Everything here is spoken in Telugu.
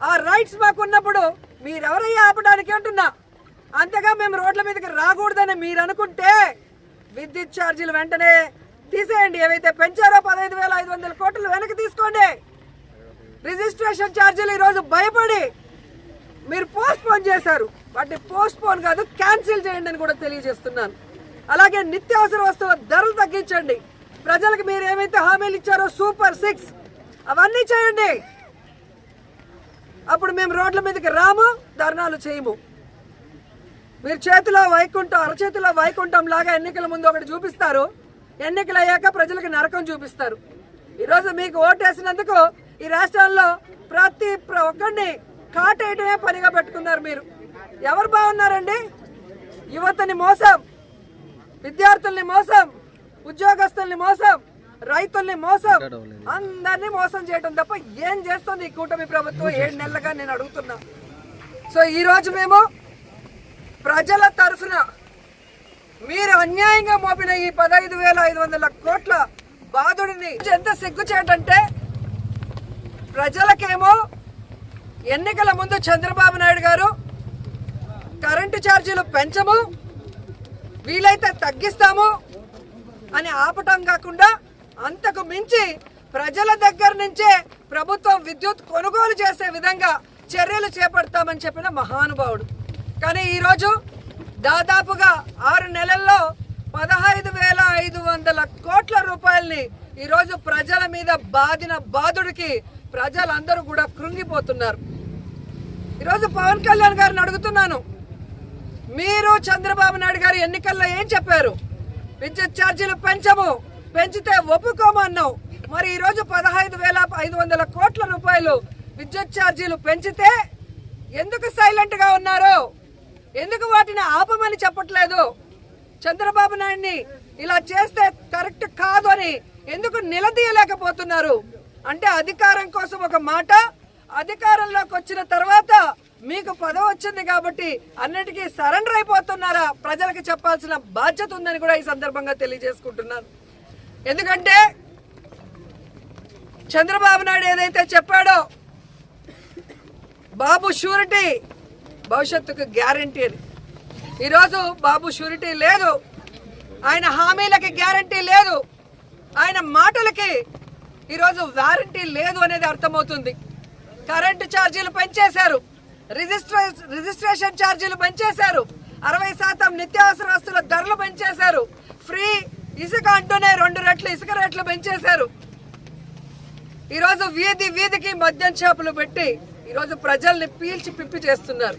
ఆ రైట్స్ మాకు ఉన్నప్పుడు మీరెవరయ్యా ఆపడానికి అంటున్నా. అంతగా మేము రోడ్ల మీదకి రాకూడదని మీరు అనుకుంటే విద్యుత్ ఛార్జీలు వెంటనే తీసేయండి. ఏవైతే పెంచారో 15,500 కోట్లు వెనక్కి తీసుకోండి. రిజిస్ట్రేషన్ ఛార్జీలు ఈరోజు భయపడి మీరు పోస్ట్ పోన్ చేశారు. వాటిని పోస్ట్ పోన్ కాదు, క్యాన్సిల్ చేయండి అని కూడా తెలియజేస్తున్నాను. అలాగే నిత్యావసర వస్తువుల ధరలు తగ్గించండి. ప్రజలకు మీరు ఏమైతే హామీలు ఇచ్చారో సూపర్ 6 అవన్నీ చేయండి. అప్పుడు మేము రోడ్ల మీదకి రాము, ధర్నాలు చేయము. మీరు చేతిలో వైకుంఠం, అరచేతిలో వైకుంఠం లాగా ఎన్నికల ముందు ఒకటి చూపిస్తారు, ఎన్నికలు అయ్యాక ప్రజలకు నరకం చూపిస్తారు. ఈరోజు మీకు ఓటేసినందుకు ఈ రాష్ట్రంలో ప్రతి ఒక్కరిని కాటేయడమే పనిగా పెట్టుకున్నారు. మీరు ఎవరు బాగున్నారండి? యువతని మోసం, విద్యార్థుల్ని మోసం, ఉద్యోగస్తుల్ని మోసం, రైతుల్ని మోసం, అందరినీ మోసం చేయడం తప్ప ఏం చేస్తుంది ఈ కూటమి ప్రభుత్వం 7 నెలలుగా నేను అడుగుతున్నా. సో ఈరోజు మేము ప్రజల తరఫున మీరు అన్యాయంగా మోపిన ఈ 15,500 కోట్ల బాధుడిని ఎంత సిగ్గుచేటంటే, ప్రజలకేమో ఎన్నికల ముందు చంద్రబాబు నాయుడు గారు కరెంటు ఛార్జీలు పెంచము, వీలైతే తగ్గిస్తాము అని ఆపటం కాకుండా అంతకు మించి ప్రజల దగ్గర నుంచే ప్రభుత్వం విద్యుత్ కొనుగోలు చేసే విధంగా చర్యలు చేపడతామని చెప్పిన మహానుభావుడు. కానీ ఈరోజు దాదాపుగా 6 నెలల్లో 15,500 కోట్ల రూపాయలని ఈరోజు ప్రజల మీద బాధిన బాధుడికి ప్రజలందరూ కూడా కృంగిపోతున్నారు. ఈరోజు పవన్ కళ్యాణ్ గారిని అడుగుతున్నాను, మీరు చంద్రబాబు నాయుడు గారు ఎన్నికల్లో ఏం చెప్పారు? విద్యుత్ ఛార్జీలు పెంచము, పెంచితే ఒప్పుకోము అన్నావు. మరి ఈరోజు 15,500 కోట్ల రూపాయలు విద్యుత్ ఛార్జీలు పెంచితే ఎందుకు సైలెంట్ గా ఉన్నారు? ఎందుకు వాటిని ఆపమని చెప్పట్లేదు? చంద్రబాబు నాయుడిని ఇలా చేస్తే కరెక్ట్ కాదు అని ఎందుకు నిలదీయలేకపోతున్నారు? అంటే అధికారం కోసం ఒక మాట, అధికారంలోకి వచ్చిన తర్వాత మీకు పదవి వచ్చింది కాబట్టి అన్నిటికీ సరెండర్ అయిపోతున్నారా? ప్రజలకు చెప్పాల్సిన బాధ్యత ఉందని కూడా ఈ సందర్భంగా తెలియజేసుకుంటున్నాను. ఎందుకంటే చంద్రబాబు నాయుడు ఏదైతే చెప్పాడో, బాబు షూరిటీ భవిష్యత్తుకు గ్యారంటీ అని, ఈరోజు బాబు షూరిటీ లేదు, ఆయన హామీలకి గ్యారంటీ లేదు, ఆయన మాటలకి ఈరోజు వారంటీ లేదు అనేది అర్థమవుతుంది. కరెంటు ఛార్జీలు పెంచేశారు, రిజిస్ట్రేషన్ ఛార్జీలు పెంచేశారు, 60% నిత్యావసర వస్తువుల ధరలు పెంచేశారు, ఫ్రీ ఇసుక అంటూనే 2 రెట్లు ఇసుక రేట్లు పెంచేశారు. ఈరోజు వీధికి మద్యం షాపులు పెట్టి ఈరోజు ప్రజల్ని పీల్చి పిప్పి చేస్తున్నారు.